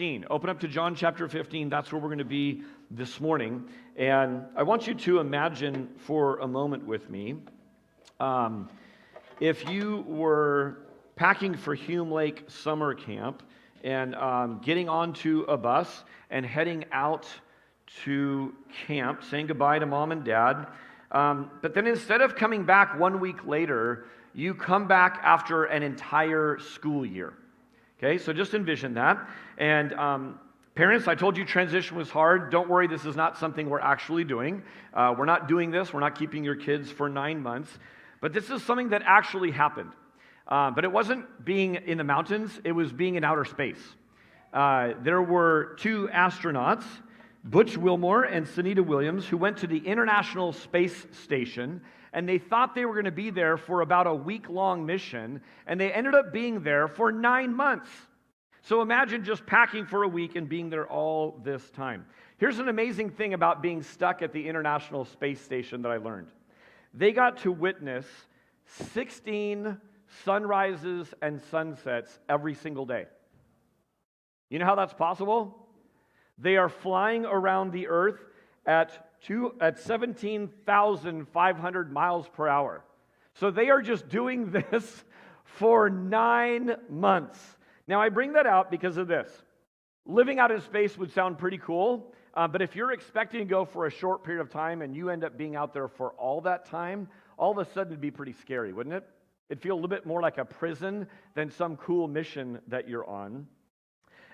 15. Open up to John chapter 15. That's where we're going to be this morning. And I want you to imagine for a moment with me, if you were packing for Hume Lake summer camp and getting onto a bus and heading out to camp, saying goodbye to mom and dad. But then instead of coming back 1 week later, you come back after an entire school year. Okay, so just envision that. And parents, I told you transition was hard. Don't worry, this is not something we're actually doing. We're not doing this. We're not keeping your kids for 9 months. But this is something that actually happened. But it wasn't being in the mountains. It was being in outer space. There were two astronauts, Butch Wilmore and Sunita Williams, who went to the International Space Station, and they thought they were going to be there for about a week-long mission, and they ended up being there for 9 months. So imagine just packing for a week and being there all this time. Here's an amazing thing about being stuck at the International Space Station that I learned. They got to witness 16 sunrises and sunsets every single day. You know how that's possible? They are flying around the earth at 17,500 miles per hour. So they are just doing this for 9 months. Now, I bring that out because of this. Living out in space would sound pretty cool, but if you're expecting to go for a short period of time and you end up being out there for all that time, all of a sudden it'd be pretty scary, wouldn't it? It'd feel a little bit more like a prison than some cool mission that you're on.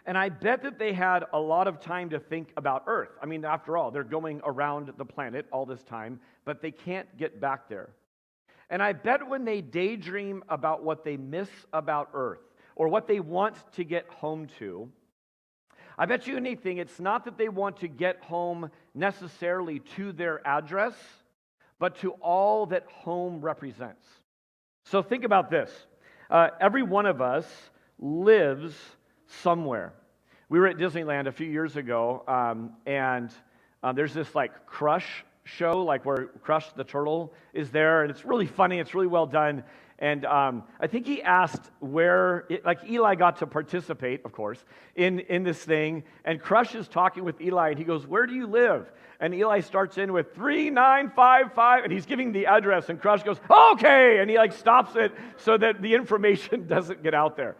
And I bet that they had a lot of time to think about Earth. I mean, after all, they're going around the planet all this time, but they can't get back there. And I bet when they daydream about what they miss about Earth, or what they want to get home to, I bet you anything, it's not that they want to get home necessarily to their address, but to all that home represents. So think about this. Every one of us lives somewhere. We were at Disneyland a few years ago, and there's this like Crush show, like where Crush the turtle is there, and it's really funny, it's really well done. And I think he asked like Eli got to participate, of course, in this thing, and Crush is talking with Eli, and he goes, "Where do you live?" And Eli starts in with 3955, and he's giving the address, and Crush goes, "Okay," and he like stops it so that the information doesn't get out there.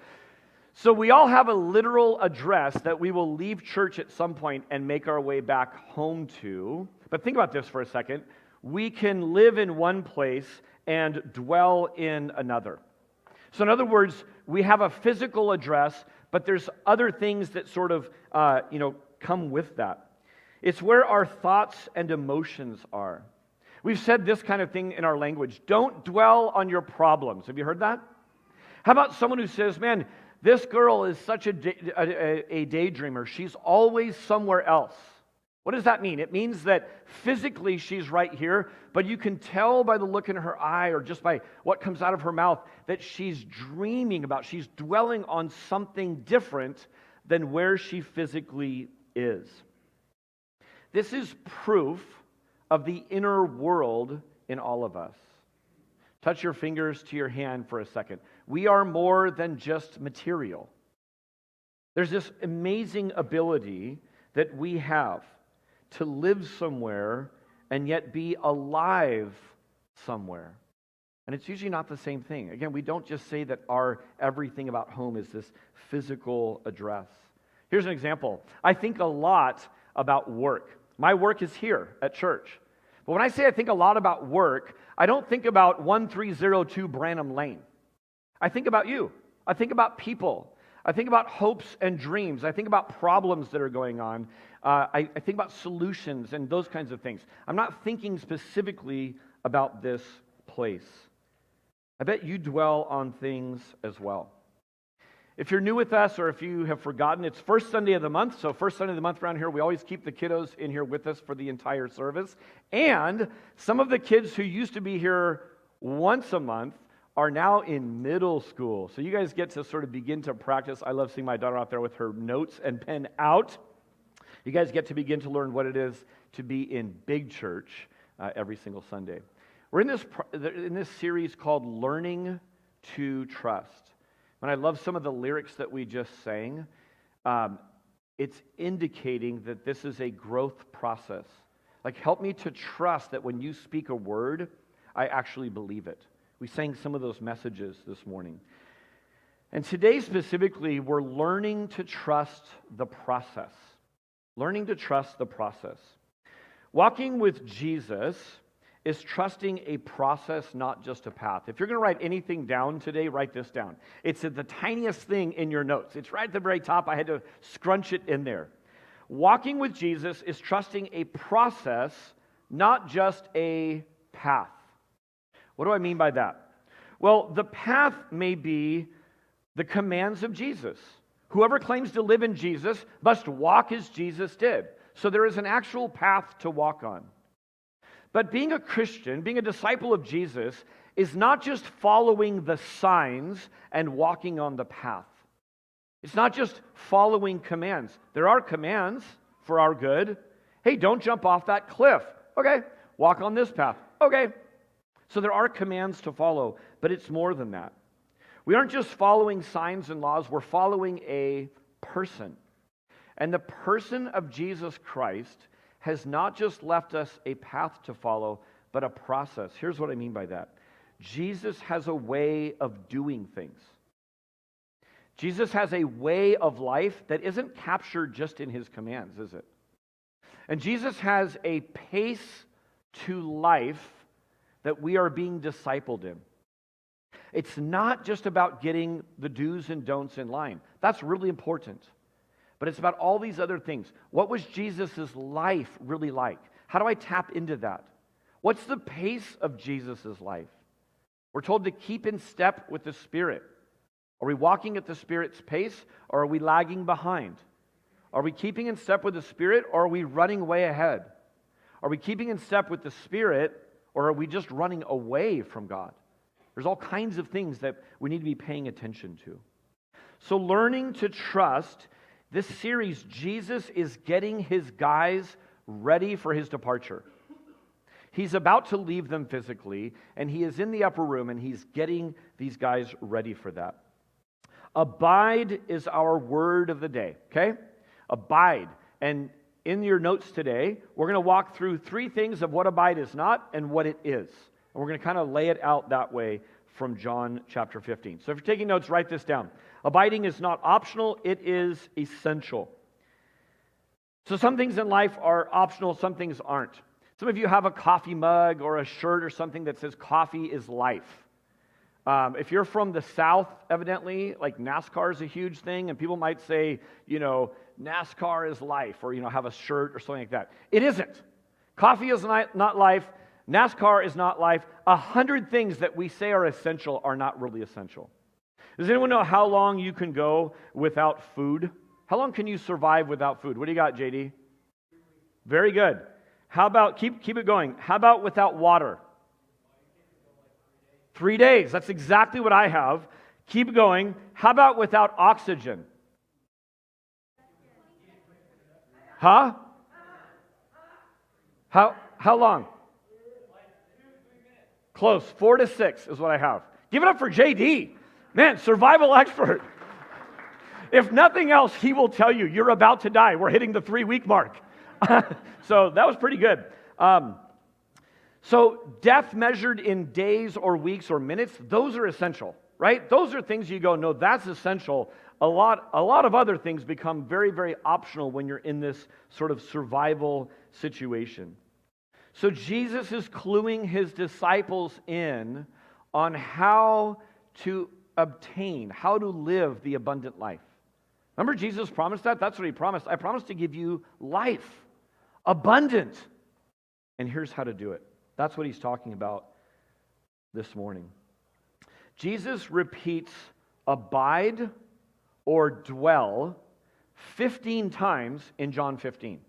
So we all have a literal address that we will leave church at some point and make our way back home to. But think about this for a second. We can live in one place and dwell in another. So in other words, we have a physical address, but there's other things that sort of come with that. It's where our thoughts and emotions are. We've said this kind of thing in our language. Don't dwell on your problems. Have you heard that? How about someone who says, "Man, this girl is such a daydreamer. She's always somewhere else." What does that mean? It means that physically she's right here, but you can tell by the look in her eye or just by what comes out of her mouth that she's dreaming about, she's dwelling on something different than where she physically is. This is proof of the inner world in all of us. Touch your fingers to your hand for a second. We are more than just material. There's this amazing ability that we have to live somewhere and yet be alive somewhere. And it's usually not the same thing. Again, we don't just say that our everything about home is this physical address. Here's an example. I think a lot about work. My work is here at church. But when I say I think a lot about work, I don't think about 1302 Branham Lane. I think about you. I think about people. I think about hopes and dreams. I think about problems that are going on. I think about solutions and those kinds of things. I'm not thinking specifically about this place. I bet you dwell on things as well. If you're new with us or if you have forgotten, it's first Sunday of the month. So first Sunday of the month around here, we always keep the kiddos in here with us for the entire service. And some of the kids who used to be here once a month are now in middle school. So you guys get to sort of begin to practice. I love seeing my daughter out there with her notes and pen out. You guys get to begin to learn what it is to be in big church every single Sunday. We're in this series called Learning to Trust. And I love some of the lyrics that we just sang. it's indicating that this is a growth process. Like, help me to trust that when you speak a word, I actually believe it. We sang some of those messages this morning. And today specifically, we're learning to trust the process. Learning to trust the process. Walking with Jesus is trusting a process, not just a path. If you're going to write anything down today, write this down. It's the tiniest thing in your notes. It's right at the very top. I had to scrunch it in there. Walking with Jesus is trusting a process, not just a path. What do I mean by that? Well, the path may be the commands of Jesus. Whoever claims to live in Jesus must walk as Jesus did. So there is an actual path to walk on. But being a Christian, being a disciple of Jesus, is not just following the signs and walking on the path. It's not just following commands. There are commands for our good. Hey, don't jump off that cliff. Okay, walk on this path. Okay. So there are commands to follow, but it's more than that. We aren't just following signs and laws, we're following a person. And the person of Jesus Christ has not just left us a path to follow, but a process. Here's what I mean by that. Jesus has a way of doing things. Jesus has a way of life that isn't captured just in his commands, is it? And Jesus has a pace to life that we are being discipled in. It's not just about getting the do's and don'ts in line. That's really important. But it's about all these other things. What was Jesus' life really like? How do I tap into that? What's the pace of Jesus' life? We're told to keep in step with the Spirit. Are we walking at the Spirit's pace, or are we lagging behind? Are we keeping in step with the Spirit, or are we running way ahead? Are we keeping in step with the Spirit, or are we just running away from God? There's all kinds of things that we need to be paying attention to. So learning to trust, this series, Jesus is getting his guys ready for his departure. He's about to leave them physically, and he is in the upper room, and he's getting these guys ready for that. Abide is our word of the day, okay? Abide. And in your notes today, we're going to walk through three things of what abide is not and what it is. And we're going to kind of lay it out that way from John chapter 15. So if you're taking notes, write this down. Abiding is not optional, it is essential. So some things in life are optional, some things aren't. Some of you have a coffee mug or a shirt or something that says coffee is life. If you're from the South, evidently, like NASCAR is a huge thing, and people might say, NASCAR is life, or, have a shirt or something like that. It isn't. Coffee is not life. NASCAR is not life. 100 things that we say are essential are not really essential. Does anyone know how long you can go without food? How long can you survive without food? What do you got, JD? Very good. How about, keep it going. How about without water? 3 days. That's exactly what I have. Keep going. How about without oxygen? Huh? How long? Close. 4 to 6 is what I have. Give it up for JD. Man, survival expert. If nothing else, he will tell you, you're about to die. We're hitting the 3-week mark. So that was pretty good. So death measured in days or weeks or minutes, those are essential, right? Those are things you go, no, that's essential. A lot of other things become very, very optional when you're in this sort of survival situation. So Jesus is cluing his disciples in on how to obtain, how to live the abundant life. Remember Jesus promised that? That's what he promised. I promised to give you life, abundant. And here's how to do it. That's what he's talking about this morning. Jesus repeats abide or dwell 15 times in John 15.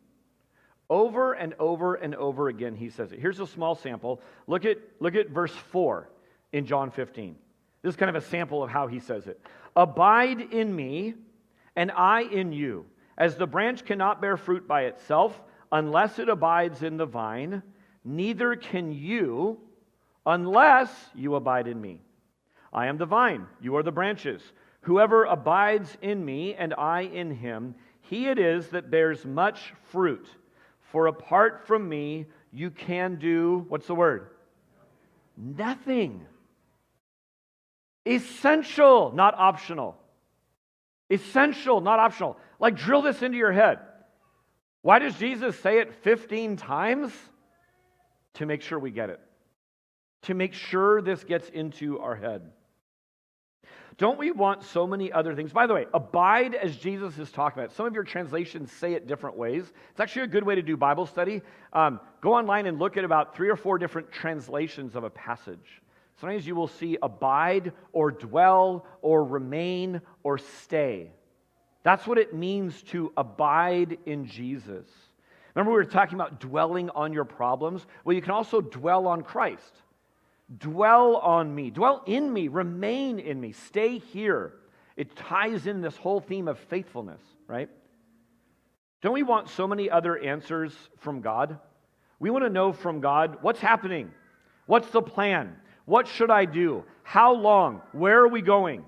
Over and over and over again he says it. Here's a small sample. Look at verse 4 in John 15. This is kind of a sample of how he says it. Abide in me, and I in you. As the branch cannot bear fruit by itself unless it abides in the vine, neither can you unless you abide in me. I am the vine, you are the branches. Whoever abides in me and I in him, He it is that bears much fruit. For apart from me, you can do, what's the word? Nothing. Essential, not optional. Essential, not optional. Like, drill this into your head. Why does Jesus say it 15 times? To make sure we get it. To make sure this gets into our head. Don't we want so many other things? By the way, abide as Jesus is talking about. Some of your translations say it different ways. It's actually a good way to do Bible study. Go online and look at about 3 or 4 different translations of a passage. Sometimes you will see abide or dwell or remain or stay. That's what it means to abide in Jesus. Remember we were talking about dwelling on your problems? Well, you can also dwell on Christ. Dwell on me, dwell in me, remain in me, stay here. It ties in this whole theme of faithfulness, right? Don't we want so many other answers from God? We want to know from God, what's happening? What's the plan? What should I do? How long? Where are we going?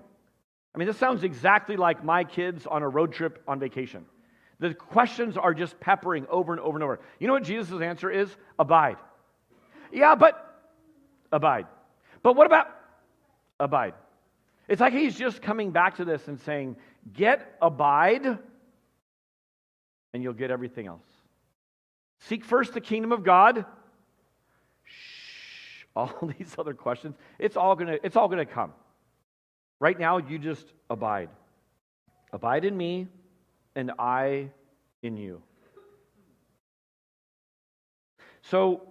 I mean, this sounds exactly like my kids on a road trip on vacation. The questions are just peppering over and over and over. You know what Jesus' answer is? Abide. Yeah, but abide. But what about abide? It's like he's just coming back to this and saying, get abide, and you'll get everything else. Seek first the kingdom of God. Shh. All these other questions, it's all gonna come. Right now, you just abide. Abide in me, and I in you. So,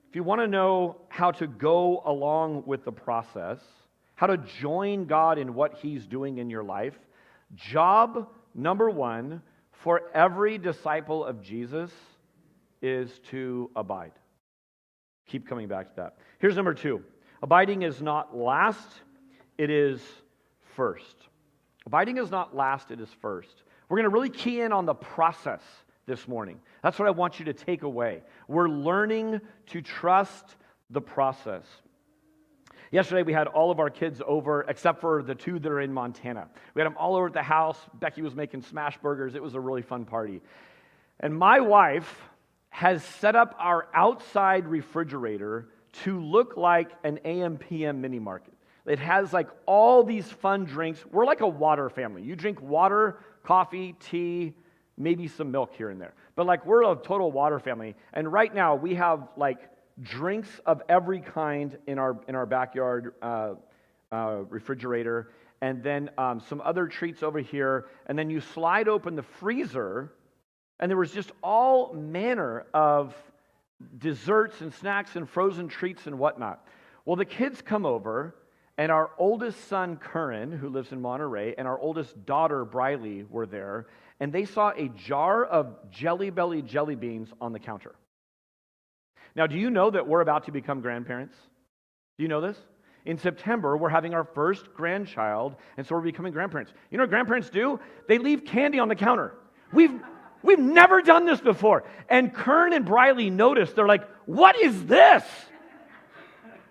if you want to know how to go along with the process, how to join God in what He's doing in your life, job number 1 for every disciple of Jesus is to abide. Keep coming back to that. Here's number 2. Abiding is not last, it is first. Abiding is not last, it is first. We're going to really key in on the process this morning. That's what I want you to take away. We're learning to trust the process. Yesterday we had all of our kids over, except for the 2 that are in Montana. We had them all over at the house. Becky was making smash burgers. It was a really fun party. And my wife has set up our outside refrigerator to look like an AM/PM mini market. It has like all these fun drinks. We're like a water family. You drink water, coffee, tea, maybe some milk here and there. But like we're a total water family. And right now we have like drinks of every kind in our backyard refrigerator. And then some other treats over here. And then you slide open the freezer and there was just all manner of desserts and snacks and frozen treats and whatnot. Well, the kids come over and our oldest son, Curran, who lives in Monterey, and our oldest daughter, Briley, were there. And they saw a jar of Jelly Belly jelly beans on the counter. Now, do you know that we're about to become grandparents? Do you know this? In September, we're having our first grandchild, and so we're becoming grandparents. You know what grandparents do? They leave candy on the counter. We've never done this before. And Kern and Briley noticed. They're like, what is this?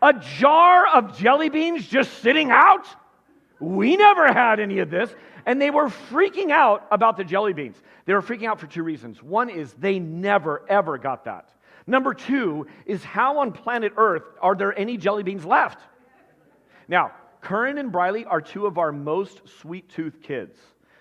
A jar of jelly beans just sitting out? We never had any of this. And they were freaking out about the jelly beans. They were freaking out for 2 reasons. One is they never, ever got that. Number 2 is how on planet Earth are there any jelly beans left? Now, Curran and Briley are 2 of our most sweet-toothed kids.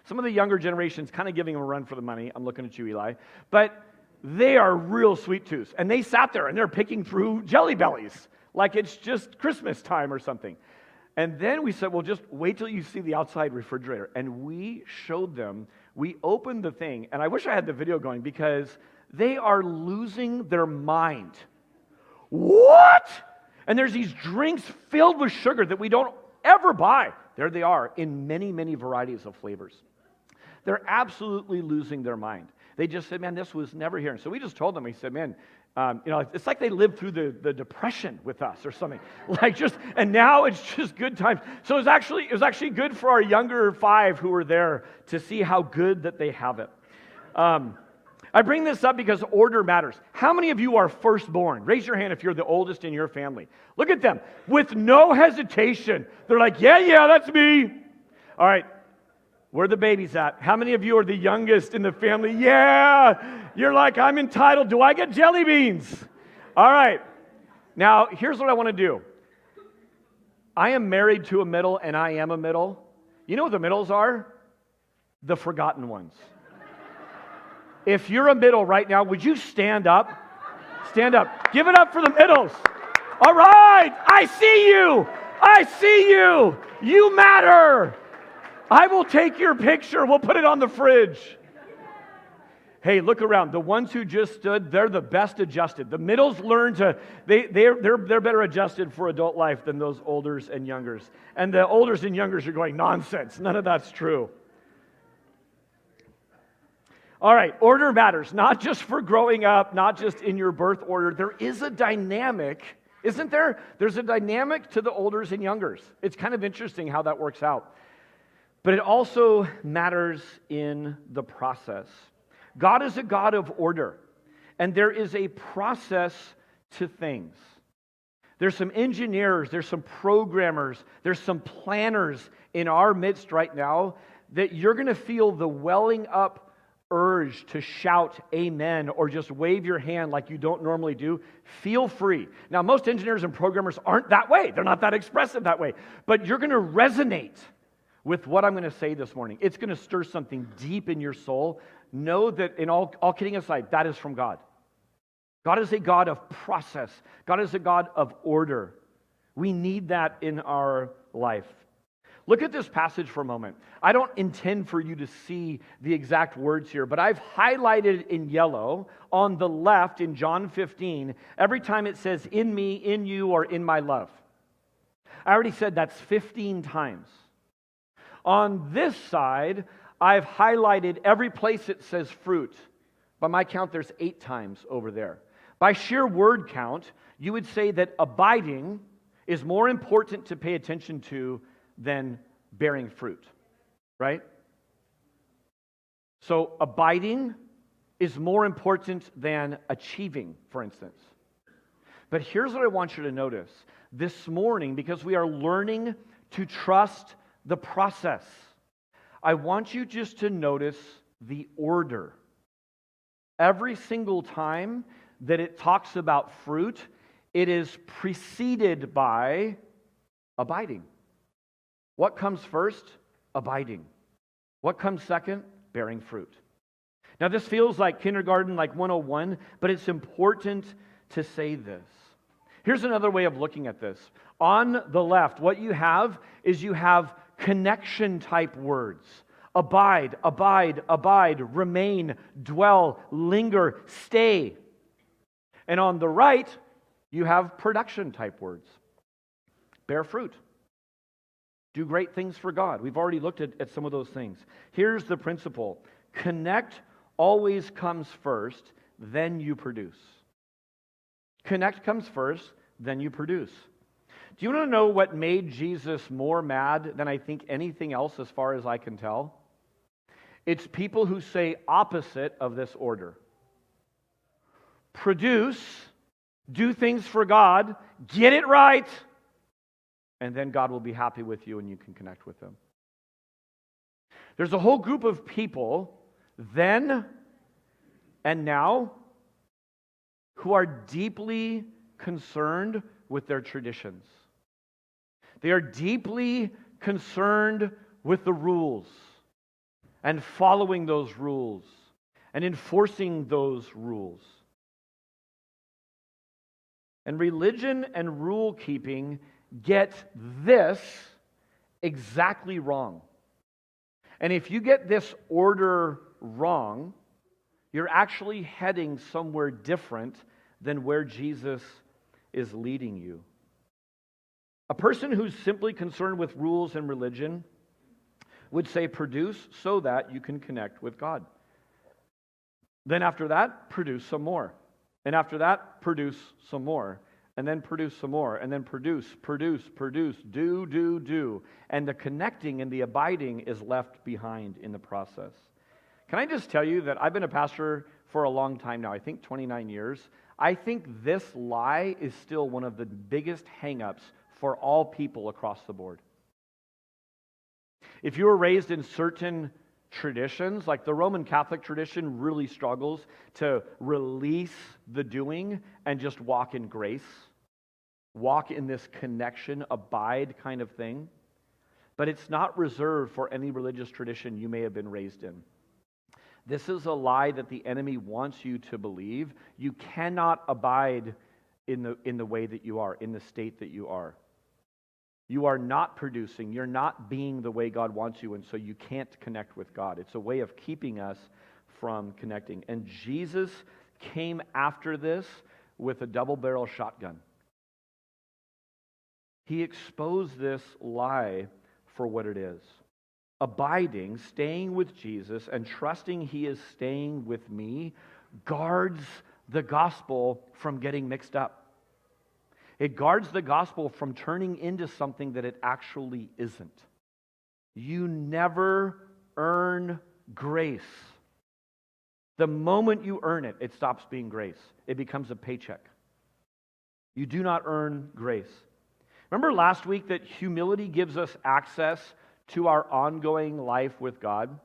Some of the younger generations kind of giving them a run for the money. I'm looking at you, Eli. But they are real sweet-tooths. And they sat there and they're picking through Jelly Bellies like it's just Christmas time or something. And then we said, well, just wait till you see the outside refrigerator. And we showed them, we opened the thing, and I wish I had the video going because they are losing their mind. What? And there's these drinks filled with sugar that we don't ever buy. There they are in many, many varieties of flavors. They're absolutely losing their mind. They just said, man, this was never here. And so we just told them, we said, man, it's like they lived through the Depression with us or something. And now it's just good times. So it was actually good for our younger 5 who were there to see how good that they have it. I bring this up because order matters. How many of you are firstborn? Raise your hand if you're the oldest in your family. Look at them. With no hesitation, they're like, yeah, that's me. All right. Where the babies at? How many of you are the youngest in the family? Yeah! You're like, I'm entitled. Do I get jelly beans? All right. Now, here's what I want to do. I am married to a middle, and I am a middle. You know what the middles are? The forgotten ones. If you're a middle right now, would you stand up? Stand up. Give it up for the middles. All right. I see you. I see you. You matter. I will take your picture. We'll put it on the fridge. Hey, look around. The ones who just stood, they're the best adjusted. The middles learn to, they're better adjusted for adult life than those olders and youngers. And the olders and youngers are going, nonsense. None of that's true. All right, order matters, not just for growing up, not just in your birth order. There is a dynamic, isn't there? There's a dynamic to the olders and youngers. It's kind of interesting how that works out. But it also matters in the process. God is a God of order, and there is a process to things. There's some engineers, there's some programmers, there's some planners in our midst right now that you're going to feel the welling up urge to shout amen or just wave your hand like you don't normally do. Feel free. Now, most engineers and programmers aren't that way. They're not that expressive that way. But you're going to resonate with what I'm going to say this morning. It's going to stir something deep in your soul. Know that, in all kidding aside, that is from God. God is a God of process. God is a God of order. We need that in our life. Look at this passage for a moment. I don't intend for you to see the exact words here, but I've highlighted in yellow on the left in John 15 every time it says in me, in you, or in my love. I already said that's 15 times. On this side, I've highlighted every place it says fruit. By my count, there's 8 times over there. By sheer word count, you would say that abiding is more important to pay attention to than bearing fruit, right? So abiding is more important than achieving, for instance. But here's what I want you to notice. This morning, because we are learning to trust the process, I want you just to notice the order. Every single time that it talks about fruit, it is preceded by abiding. What comes first? Abiding. What comes second? Bearing fruit. Now, this feels like kindergarten, like 101, but it's important to say this. Here's another way of looking at this. On the left, what you have is you have connection type words. Abide, abide, abide, remain, dwell, linger, stay. And on the right, you have production type words. Bear fruit. Do great things for God. We've already looked at some of those things. Here's the principle. Connect always comes first, then you produce. Connect comes first, then you produce. Do you want to know what made Jesus more mad than I think anything else as far as I can tell? It's people who say opposite of this order. Produce, do things for God, get it right, and then God will be happy with you and you can connect with Him. There's a whole group of people then and now who are deeply concerned with their traditions. They are deeply concerned with the rules and following those rules and enforcing those rules. And religion and rule keeping get this exactly wrong. And if you get this order wrong, you're actually heading somewhere different than where Jesus is leading you. A person who's simply concerned with rules and religion would say produce so that you can connect with God. Then after that, produce some more. And after that, produce some more. And then produce some more. And then produce, do. And the connecting and the abiding is left behind in the process. Can I just tell you that I've been a pastor for a long time now, I think 29 years. I think this lie is still one of the biggest hang-ups for all people across the board. If you were raised in certain traditions, like the Roman Catholic tradition really struggles to release the doing and just walk in grace, walk in this connection, abide kind of thing. But it's not reserved for any religious tradition you may have been raised in. This is a lie that the enemy wants you to believe. You cannot abide in the way that you are, in the state that you are. You are not producing. You're not being the way God wants you, and so you can't connect with God. It's a way of keeping us from connecting. And Jesus came after this with a double-barrel shotgun. He exposed this lie for what it is. Abiding, staying with Jesus, and trusting He is staying with me guards the gospel from getting mixed up. It guards the gospel from turning into something that it actually isn't. You never earn grace. The moment you earn it, it stops being grace. It becomes a paycheck. You do not earn grace. Remember last week that humility gives us access to our ongoing life with God?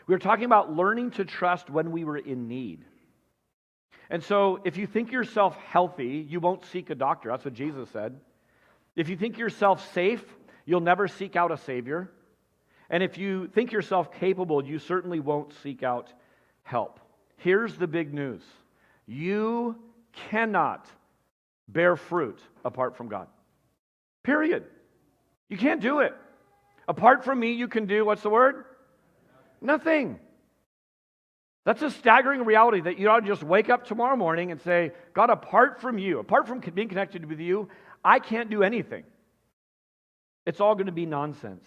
We were talking about learning to trust when we were in need. And so if you think yourself healthy, you won't seek a doctor. That's what Jesus said. If you think yourself safe, you'll never seek out a Savior. And if you think yourself capable, you certainly won't seek out help. Here's the big news. You cannot bear fruit apart from God. Period. You can't do it. Apart from me, you can do, what's the word? Nothing. That's a staggering reality that you ought to just wake up tomorrow morning and say, God, apart from you, apart from being connected with you, I can't do anything. It's all going to be nonsense.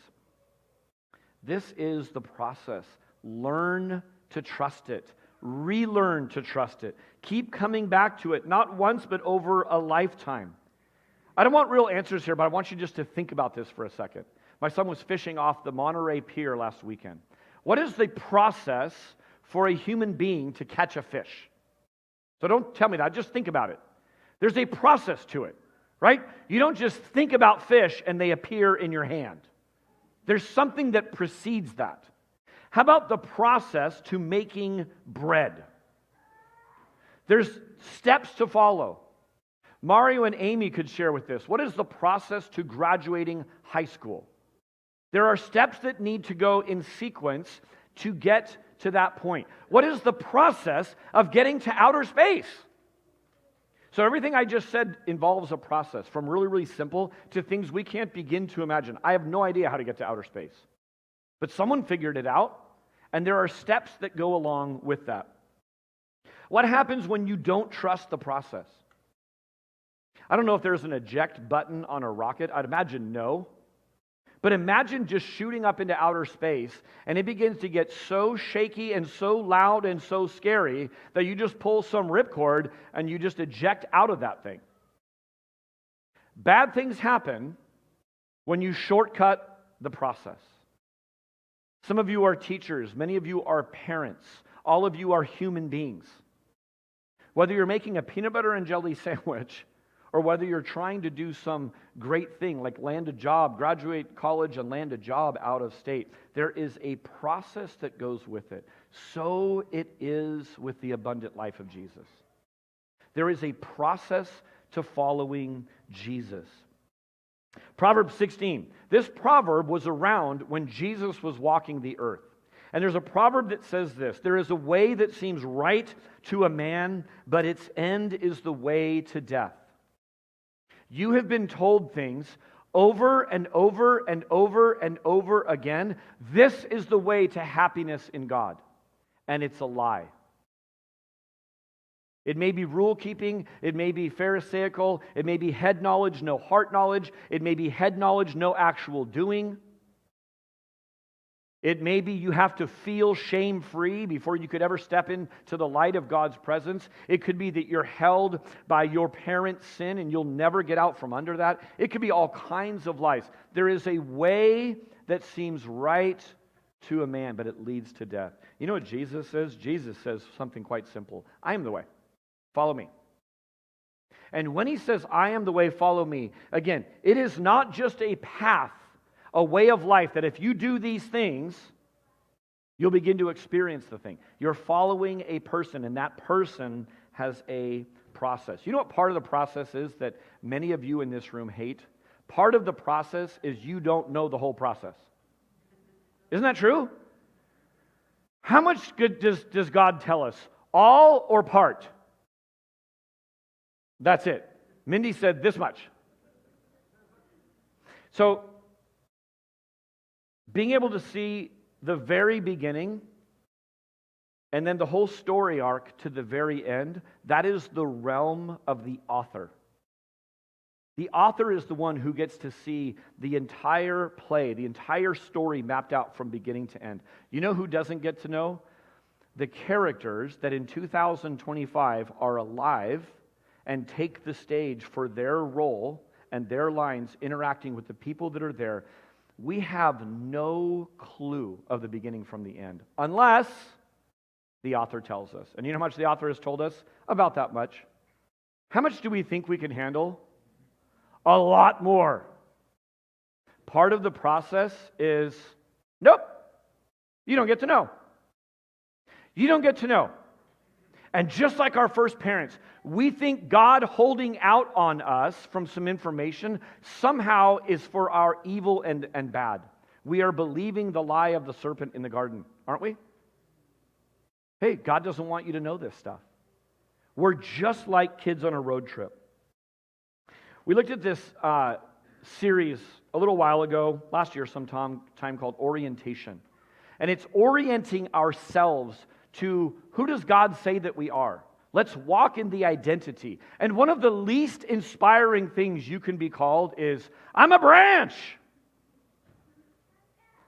This is the process. Learn to trust it. Relearn to trust it. Keep coming back to it, not once, but over a lifetime. I don't want real answers here, but I want you just to think about this for a second. My son was fishing off the Monterey Pier last weekend. What is the process for a human being to catch a fish? So don't tell me that, just think about it. There's a process to it, right? You don't just think about fish and they appear in your hand. There's something that precedes that. How about the process to making bread? There's steps to follow. Mario and Amy could share with this. What is the process to graduating high school? There are steps that need to go in sequence to get to that point. What is the process of getting to outer space? So everything I just said involves a process, from really, really simple to things we can't begin to imagine. I have no idea how to get to outer space. But someone figured it out, and there are steps that go along with that. What happens when you don't trust the process? I don't know if there's an eject button on a rocket. I'd imagine no. But imagine just shooting up into outer space and it begins to get so shaky and so loud and so scary that you just pull some ripcord and you just eject out of that thing. Bad things happen when you shortcut the process. Some of you are teachers. Many of you are parents. All of you are human beings. Whether you're making a peanut butter and jelly sandwich or whether you're trying to do some great thing like land a job, graduate college and land a job out of state, there is a process that goes with it. So it is with the abundant life of Jesus. There is a process to following Jesus. Proverbs 16. This proverb was around when Jesus was walking the earth. And there's a proverb that says this: there is a way that seems right to a man, but its end is the way to death. You have been told things over and over and over and over again. This is the way to happiness in God. And it's a lie. It may be rule-keeping, it may be pharisaical, it may be head knowledge, no heart knowledge, it may be head knowledge, no actual doing. It may be you have to feel shame-free before you could ever step into the light of God's presence. It could be that you're held by your parents' sin and you'll never get out from under that. It could be all kinds of lies. There is a way that seems right to a man, but it leads to death. You know what Jesus says? Jesus says something quite simple. I am the way. Follow me. And when he says, I am the way, follow me, again, it is not just a path a way of life that if you do these things, you'll begin to experience the thing. You're following a person, and that person has a process. You know what part of the process is that many of you in this room hate? Part of the process is you don't know the whole process. Isn't that true? How much good does God tell us? All or part? That's it. Mindy said this much. So, being able to see the very beginning and then the whole story arc to the very end, that is the realm of the author. The author is the one who gets to see the entire play, the entire story mapped out from beginning to end. You know who doesn't get to know? The characters that in 2025 are alive and take the stage for their role and their lines interacting with the people that are there. We have no clue of the beginning from the end, unless the author tells us. And you know how much the author has told us? About that much. How much do we think we can handle? A lot more. Part of the process is, nope, you don't get to know. You don't get to know. And just like our first parents, we think God holding out on us from some information somehow is for our evil and bad. We are believing the lie of the serpent in the garden, aren't we? Hey, God doesn't want you to know this stuff. We're just like kids on a road trip. We looked at this series a little while ago, last year sometime, called Orientation. And it's orienting ourselves to who does God say that we are? Let's walk in the identity. And one of the least inspiring things you can be called is, I'm a branch.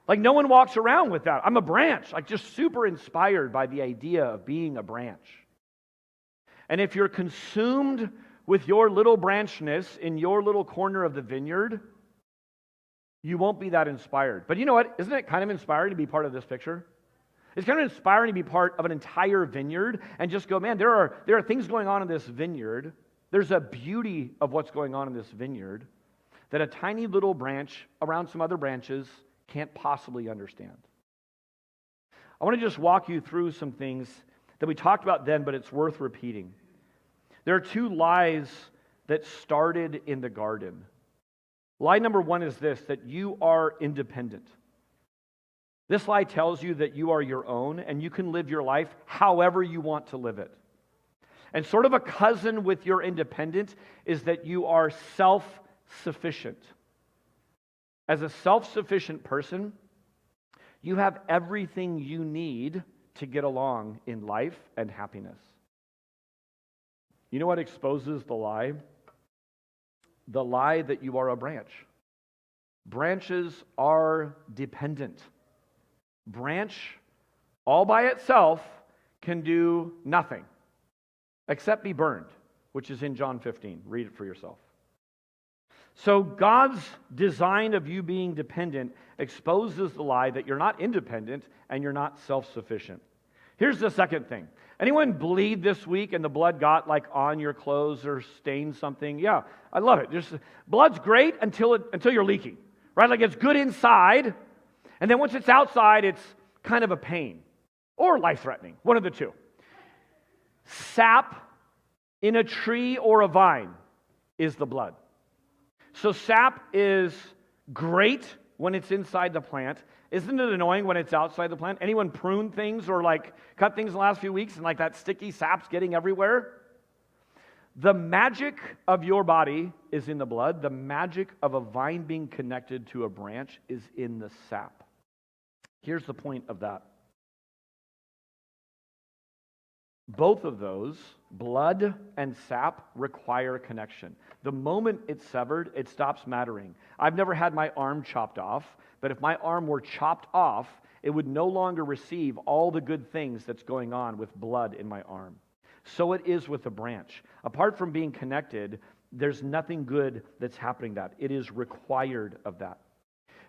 Like no one walks around with that. I'm a branch. Like just super inspired by the idea of being a branch. And if you're consumed with your little branchness in your little corner of the vineyard, you won't be that inspired. But you know what? Isn't it kind of inspiring to be part of this picture? It's kind of inspiring to be part of an entire vineyard and just go, man, there are things going on in this vineyard. There's a beauty of what's going on in this vineyard that a tiny little branch around some other branches can't possibly understand. I want to just walk you through some things that we talked about then, but it's worth repeating. There are two lies that started in the garden. Lie number one is this, that you are independent. This lie tells you that you are your own and you can live your life however you want to live it. And sort of a cousin with your independence is that you are self-sufficient. As a self-sufficient person, you have everything you need to get along in life and happiness. You know what exposes the lie? The lie that you are a branch. Branches are dependent. Branch, all by itself, can do nothing except be burned, which is in John 15. Read it for yourself. So God's design of you being dependent exposes the lie that you're not independent and you're not self-sufficient. Here's the second thing. Anyone bleed this week and the blood got like on your clothes or stained something? Yeah, I love it. Just blood's great until you're leaking, right? Like it's good inside, and then once it's outside, it's kind of a pain or life-threatening, one of the two. Sap in a tree or a vine is the blood. So sap is great when it's inside the plant. Isn't it annoying when it's outside the plant? Anyone prune things or like cut things in the last few weeks and like that sticky sap's getting everywhere? The magic of your body is in the blood. The magic of a vine being connected to a branch is in the sap. Here's the point of that. Both of those, blood and sap, require connection. The moment it's severed, it stops mattering. I've never had my arm chopped off, but if my arm were chopped off, it would no longer receive all the good things that's going on with blood in my arm. So it is with a branch. Apart from being connected, there's nothing good that's happening to that. It is required of that.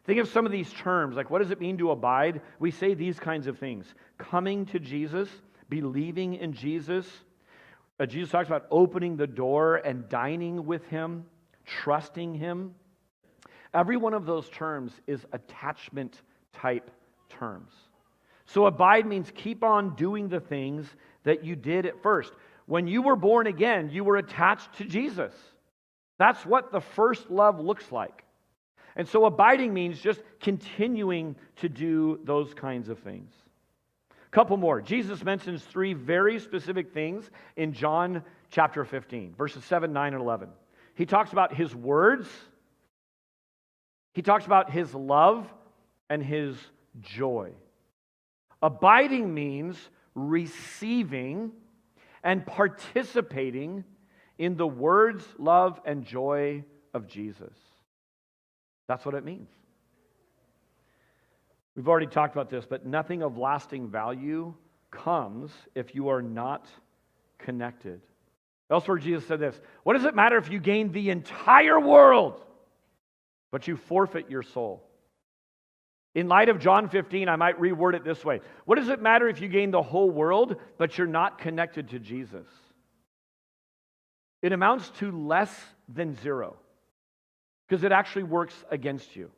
Think of some of these terms, like what does it mean to abide? We say these kinds of things. Coming to Jesus, believing in Jesus. Jesus talks about opening the door and dining with Him, trusting Him. Every one of those terms is attachment type terms. So abide means keep on doing the things that you did at first. When you were born again, you were attached to Jesus. That's what the first love looks like. And so abiding means just continuing to do those kinds of things. A couple more. Jesus mentions 3 very specific things in John chapter 15, verses 7, 9, and 11. He talks about his words, he talks about his love, and his joy. Abiding means receiving and participating in the words, love, and joy of Jesus. That's what it means. We've already talked about this, but nothing of lasting value comes if you are not connected. Elsewhere, Jesus said this: what does it matter if you gain the entire world, but you forfeit your soul? In light of John 15, I might reword it this way: what does it matter if you gain the whole world, but you're not connected to Jesus? It amounts to less than zero, because it actually works against you.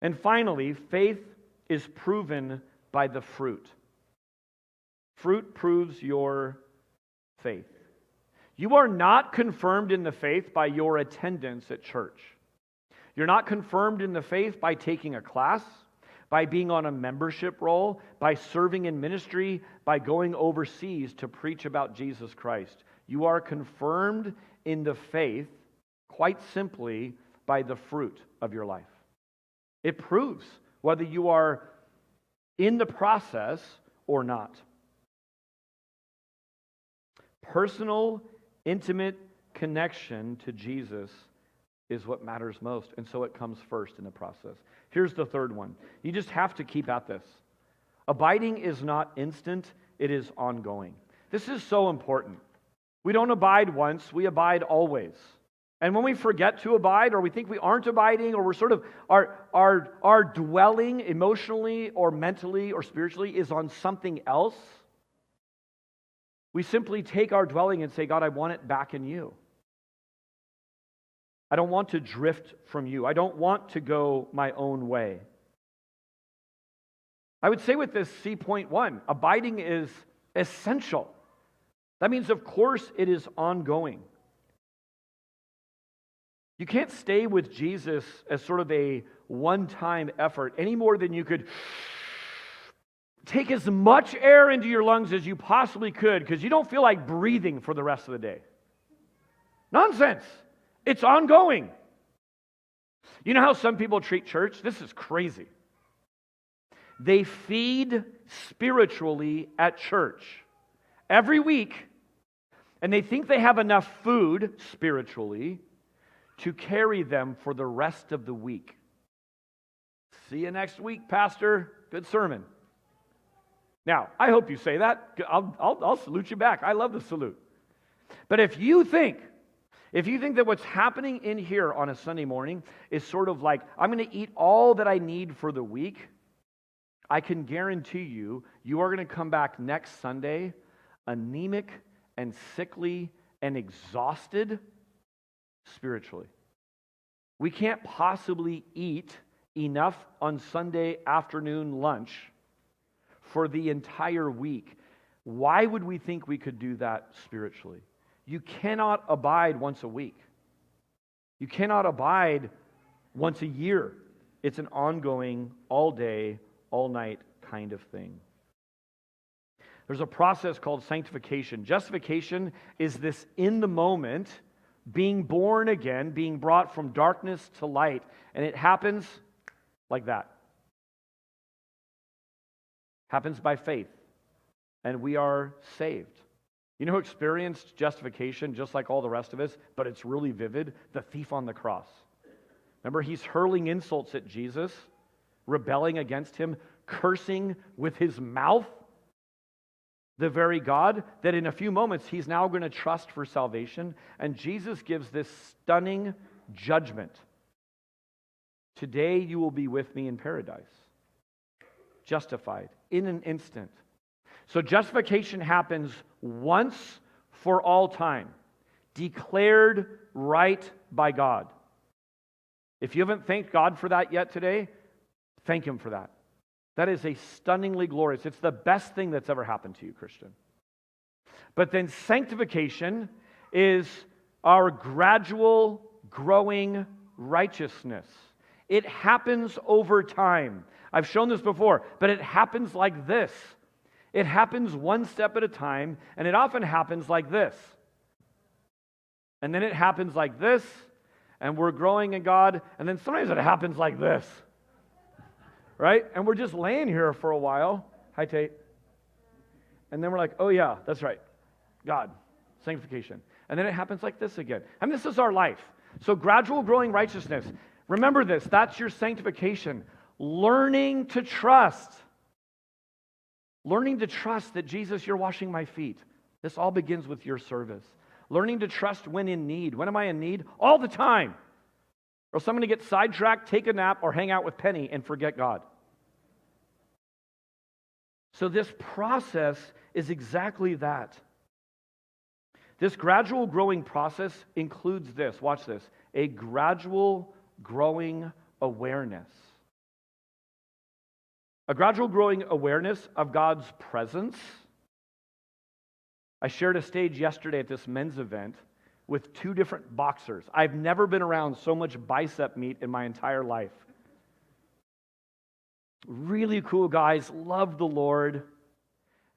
And finally, faith is proven by the fruit. Fruit proves your faith. You are not confirmed in the faith by your attendance at church. You're not confirmed in the faith by taking a class, by being on a membership roll, by serving in ministry, by going overseas to preach about Jesus Christ. You are confirmed in the faith quite simply by the fruit of your life. It proves whether you are in the process or not. Personal, intimate connection to Jesus is what matters most, and so it comes first in the process. Here's the third one. You just have to keep at this. Abiding is not instant, it is ongoing. This is so important. We don't abide once, we abide always. And when we forget to abide, or we think we aren't abiding, or we're sort of, our dwelling emotionally or mentally or spiritually is on something else, we simply take our dwelling and say, God, I want it back in you. I don't want to drift from you. I don't want to go my own way. I would say with this C.1, abiding is essential. That means, of course, it is ongoing. You can't stay with Jesus as sort of a one-time effort any more than you could take as much air into your lungs as you possibly could because you don't feel like breathing for the rest of the day. Nonsense. It's ongoing. You know how some people treat church? This is crazy. They feed spiritually at church every week, and they think they have enough food spiritually to carry them for the rest of the week. See you next week, Pastor. Good sermon. Now, I hope you say that. I'll salute you back. I love the salute. But if you think that what's happening in here on a Sunday morning is sort of like, I'm going to eat all that I need for the week, I can guarantee you, you are going to come back next Sunday anemic and sickly and exhausted spiritually. We can't possibly eat enough on Sunday afternoon lunch for the entire week. Why would we think we could do that spiritually? You cannot abide once a week. You cannot abide once a year. It's an ongoing, all day, all night kind of thing. There's a process called sanctification. Justification is this in the moment, being born again, being brought from darkness to light. And it happens like that. Happens by faith. And we are saved. You know who experienced justification just like all the rest of us, but it's really vivid? The thief on the cross. Remember, he's hurling insults at Jesus, rebelling against him, cursing with his mouth the very God that in a few moments he's now going to trust for salvation. And Jesus gives this stunning judgment. Today you will be with me in paradise. Justified in an instant. So justification happens once for all time. Declared right by God. If you haven't thanked God for that yet today, thank Him for that. That is a stunningly glorious, it's the best thing that's ever happened to you, Christian. But then sanctification is our gradual growing righteousness. It happens over time. I've shown this before, but it happens like this. It happens one step at a time, and it often happens like this. And then it happens like this, and we're growing in God, and then sometimes it happens like this. Right? And we're just laying here for a while. Hi, Tate. And then we're like, oh yeah, that's right. God, sanctification. And then it happens like this again. I mean, this is our life. So gradual growing righteousness. Remember this, that's your sanctification. Learning to trust. Learning to trust that, Jesus, you're washing my feet. This all begins with your service. Learning to trust when in need. When am I in need? All the time. Or else I'm going to get sidetracked, take a nap, or hang out with Penny and forget God. So this process is exactly that. This gradual growing process includes this. Watch this. A gradual growing awareness. A gradual growing awareness of God's presence. I shared a stage yesterday at this men's event with 2 different boxers. I've never been around so much bicep meat in my entire life. Really cool guys, love the Lord.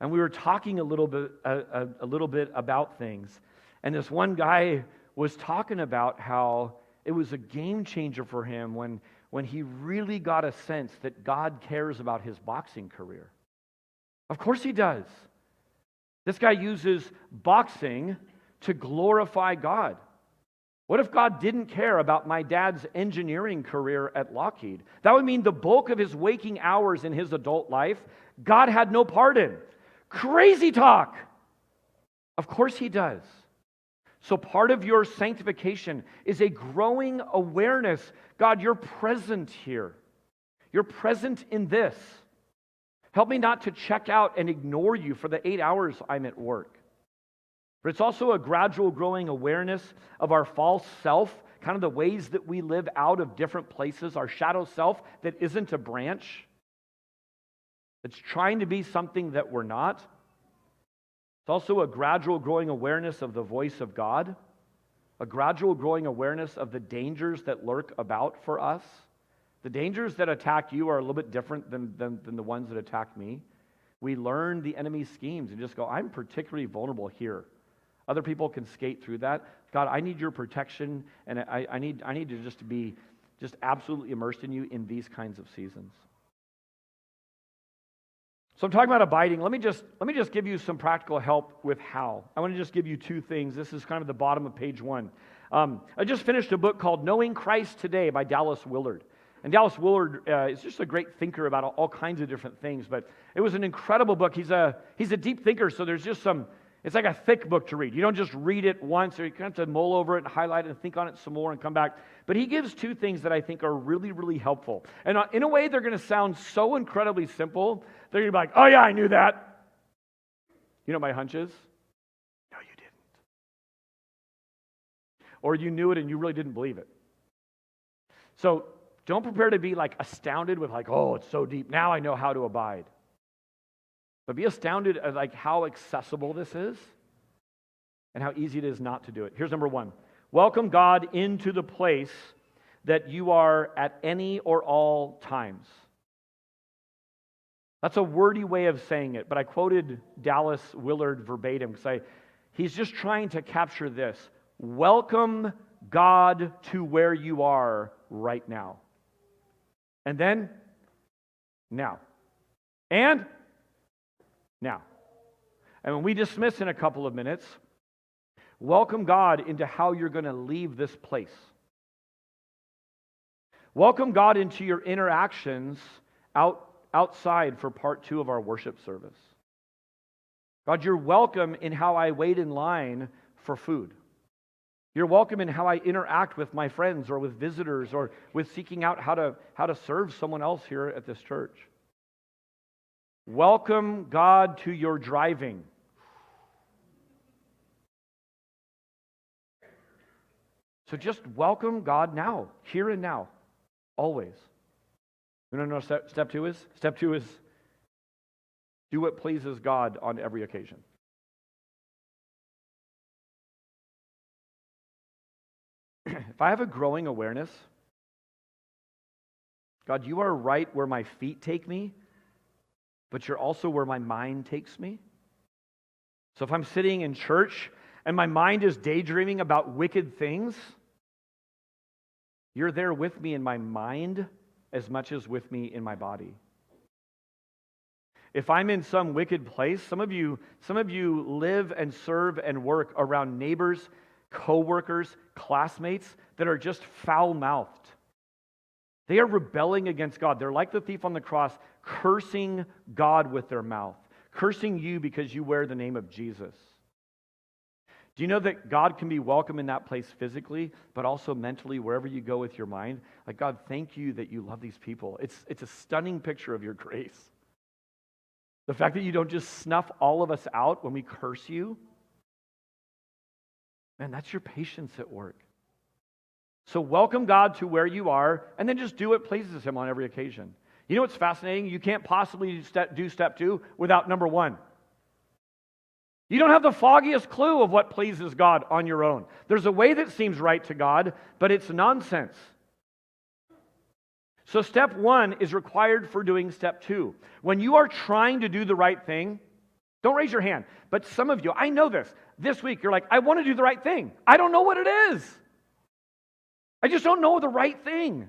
And we were talking a little bit about things. And this one guy was talking about how it was a game changer for him when he really got a sense that God cares about his boxing career. Of course he does. This guy uses boxing to glorify God. What if God didn't care about my dad's engineering career at Lockheed? That would mean the bulk of his waking hours in his adult life, God had no part in. Crazy talk! Of course he does. So part of your sanctification is a growing awareness. God, you're present here. You're present in this. Help me not to check out and ignore you for the 8 hours I'm at work. But it's also a gradual growing awareness of our false self, kind of the ways that we live out of different places, our shadow self that isn't a branch, that's trying to be something that we're not. It's also a gradual growing awareness of the voice of God, a gradual growing awareness of the dangers that lurk about for us. The dangers that attack you are a little bit different than the ones that attack me. We learn the enemy's schemes and just go, I'm particularly vulnerable here. Other people can skate through that. God, I need your protection, and I need to just be absolutely immersed in you in these kinds of seasons. So I'm talking about abiding. Let me just give you some practical help with how. I want to just give you 2 things. This is kind of the bottom of page 1. I just finished a book called Knowing Christ Today by Dallas Willard. And Dallas Willard is just a great thinker about all kinds of different things, but it was an incredible book. He's a deep thinker, so there's just it's like a thick book to read. You don't just read it once, or you have to mull over it and highlight it and think on it some more and come back. But he gives 2 things that I think are really, really helpful. And in a way, they're going to sound so incredibly simple. They're going to be like, oh yeah, I knew that. You know what my hunch is? No, you didn't. Or you knew it and you really didn't believe it. So don't prepare to be like astounded with like, oh, it's so deep. Now I know how to abide. But be astounded at like how accessible this is and how easy it is not to do it. Here's number 1. Welcome God into the place that you are at any or all times. That's a wordy way of saying it, but I quoted Dallas Willard verbatim because he's just trying to capture this. Welcome God to where you are right now. And then, now. And now. And when we dismiss in a couple of minutes, welcome God into how you're going to leave this place. Welcome God into your interactions outside for part 2 of our worship service. God, you're welcome in how I wait in line for food. You're welcome in how I interact with my friends or with visitors or with seeking out how to serve someone else here at this church. Welcome God to your driving. So just welcome God now, here and now. Always. You want to know what step 2 is? Step 2 is do what pleases God on every occasion. If I have a growing awareness, God, you are right where my feet take me, but you're also where my mind takes me. So if I'm sitting in church and my mind is daydreaming about wicked things, you're there with me in my mind as much as with me in my body. If I'm in some wicked place, some of you live and serve and work around neighbors, co-workers, classmates that are just foul-mouthed. They are rebelling against God. They're like the thief on the cross, cursing God with their mouth, cursing you because you wear the name of Jesus. Do you know that God can be welcome in that place physically, but also mentally, wherever you go with your mind? Like, God, thank you that you love these people. It's a stunning picture of your grace. The fact that you don't just snuff all of us out when we curse you, man, that's your patience at work. So welcome God to where you are, and then just do what pleases Him on every occasion. You know what's fascinating? You can't possibly do step 2 without number 1. You don't have the foggiest clue of what pleases God on your own. There's a way that seems right to God, but it's nonsense. So step 1 is required for doing step 2. When you are trying to do the right thing, don't raise your hand, but some of you, I know this week you're like, I want to do the right thing. I don't know what it is. I just don't know the right thing.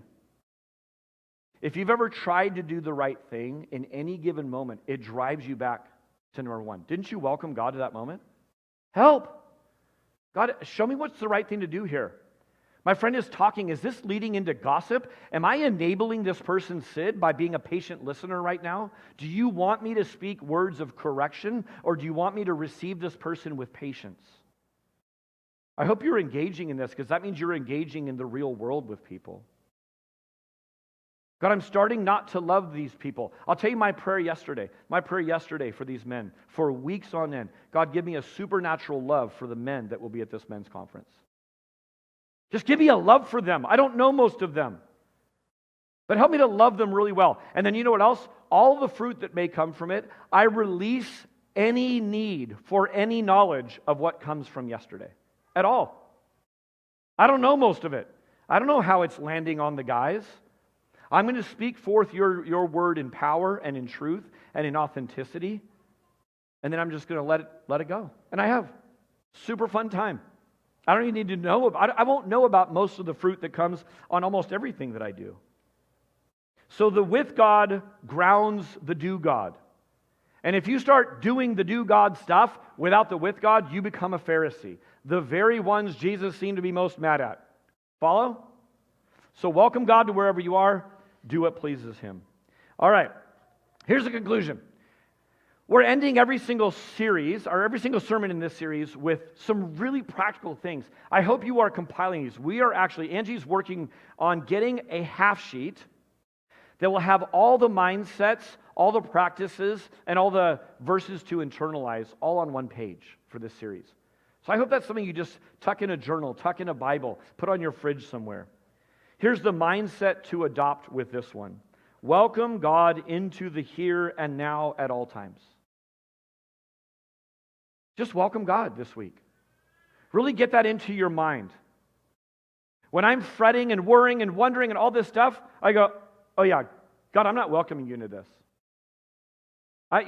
If you've ever tried to do the right thing in any given moment, it drives you back to number 1. Didn't you welcome God to that moment? Help! God, show me what's the right thing to do here. My friend is talking. Is this leading into gossip? Am I enabling this person, Sid, by being a patient listener right now? Do you want me to speak words of correction, or do you want me to receive this person with patience? I hope you're engaging in this, because that means you're engaging in the real world with people. God, I'm starting not to love these people. I'll tell you my prayer yesterday. My prayer yesterday for these men, for weeks on end. God, give me a supernatural love for the men that will be at this men's conference. Just give me a love for them. I don't know most of them. But help me to love them really well. And then you know what else? All the fruit that may come from it, I release any need for any knowledge of what comes from yesterday. At all. I don't know most of it. I don't know how it's landing on the guys. I'm going to speak forth your word in power and in truth and in authenticity. And then I'm just going to let it go. And I have. Super fun time. I don't even need to know. I won't know about most of the fruit that comes on almost everything that I do. So the with God grounds the do God. And if you start doing the do God stuff without the with God, you become a Pharisee. The very ones Jesus seemed to be most mad at. Follow? So welcome God to wherever you are. Do what pleases Him. All right. Here's the conclusion. We're ending every single series, or every single sermon in this series, with some really practical things. I hope you are compiling these. Angie's working on getting a half sheet that will have all the mindsets, all the practices, and all the verses to internalize all on one page for this series. So I hope that's something you just tuck in a journal, tuck in a Bible, put on your fridge somewhere. Here's the mindset to adopt with this one. Welcome God into the here and now at all times. Just welcome God this week. Really get that into your mind. When I'm fretting and worrying and wondering and all this stuff, I go, oh yeah, God, I'm not welcoming you into this.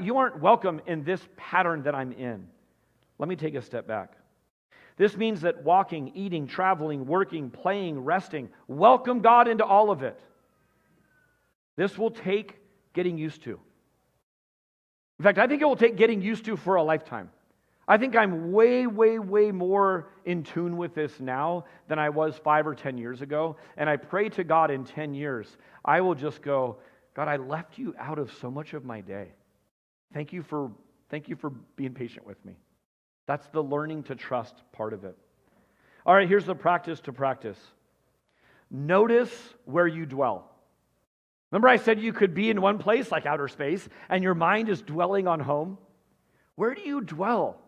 You aren't welcome in this pattern that I'm in. Let me take a step back. This means that walking, eating, traveling, working, playing, resting, welcome God into all of it. This will take getting used to. In fact, I think it will take getting used to for a lifetime. I think I'm way, way, way more in tune with this now than I was 5 or 10 years ago. And I pray to God in 10 years, I will just go, God, I left you out of so much of my day. Thank you for being patient with me. That's the learning to trust part of it. All right, here's the practice to practice. Notice where you dwell. Remember I said you could be in one place like outer space and your mind is dwelling on home? Where do you dwell?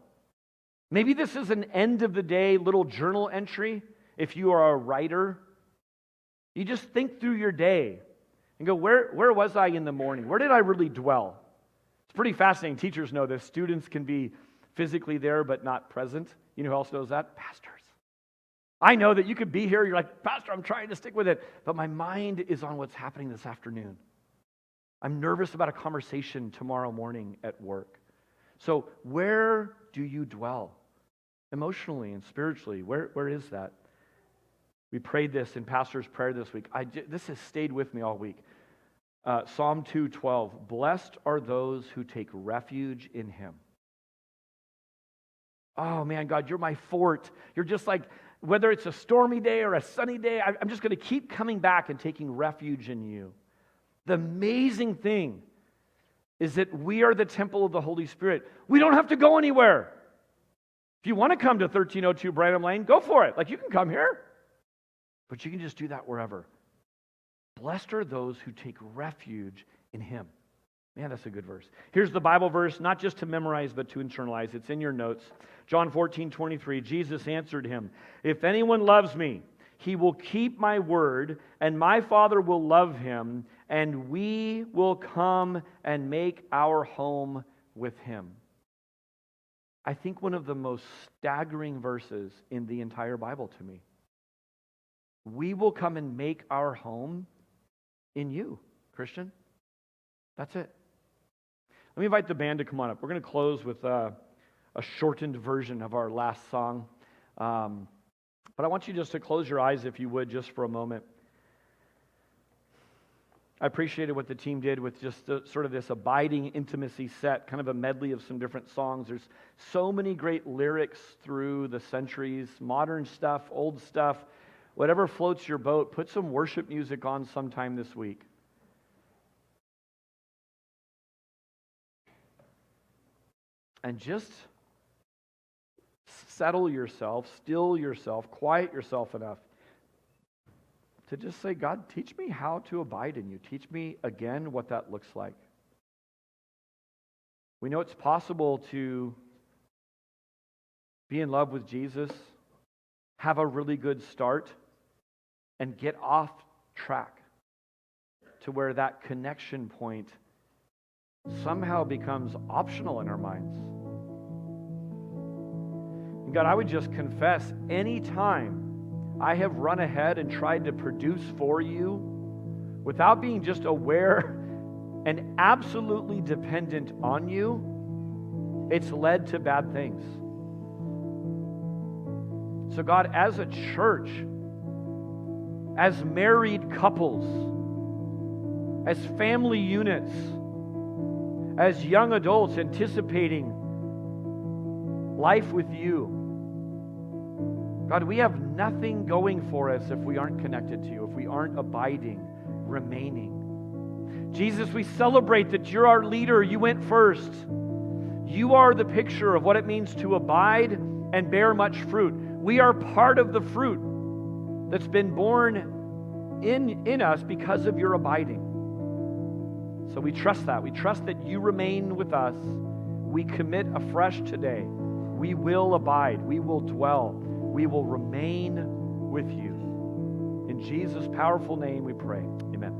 Maybe this is an end of the day little journal entry if you are a writer. You just think through your day and go, where was I in the morning? Where did I really dwell? It's pretty fascinating. Teachers know this. Students can be physically there but not present. You know who else knows that? Pastors. I know that you could be here, you're like, Pastor, I'm trying to stick with it, but my mind is on what's happening this afternoon. I'm nervous about a conversation tomorrow morning at work. So where do you dwell? Emotionally and spiritually, where is that? We prayed this in Pastor's prayer this week. This has stayed with me all week. Psalm 2:12, blessed are those who take refuge in Him. Oh man, God, you're my fort. You're just like, whether it's a stormy day or a sunny day, I'm just going to keep coming back and taking refuge in you. The amazing thing is that we are the temple of the Holy Spirit. We don't have to go anywhere. If you want to come to 1302 Branham Lane, go for it. Like, you can come here. But you can just do that wherever. Blessed are those who take refuge in Him. Man, that's a good verse. Here's the Bible verse, not just to memorize, but to internalize. It's in your notes. John 14:23, Jesus answered him, if anyone loves me, he will keep my word, and my Father will love him, and we will come and make our home with him. I think one of the most staggering verses in the entire Bible to me. We will come and make our home in you, Christian. That's it. Let me invite the band to come on up. We're going to close with a shortened version of our last song. But I want you just to close your eyes, if you would, just for a moment. I appreciated what the team did with just sort of this abiding intimacy set, kind of a medley of some different songs. There's so many great lyrics through the centuries, modern stuff, old stuff. Whatever floats your boat, put some worship music on sometime this week. And just settle yourself, still yourself, quiet yourself enough to just say, God, teach me how to abide in you. Teach me again what that looks like. We know it's possible to be in love with Jesus, have a really good start, and get off track to where that connection point somehow becomes optional in our minds. And God, I would just confess, any time I have run ahead and tried to produce for you without being just aware and absolutely dependent on you, it's led to bad things. So God, as a church, as married couples, as family units, as young adults anticipating life with you, God, we have nothing going for us if we aren't connected to you, if we aren't abiding, remaining. Jesus, we celebrate that you're our leader. You went first. You are the picture of what it means to abide and bear much fruit. We are part of the fruit that's been born in us because of your abiding. So we trust that. We trust that you remain with us. We commit afresh today. We will abide. We will dwell. We will remain with you. In Jesus' powerful name we pray. Amen.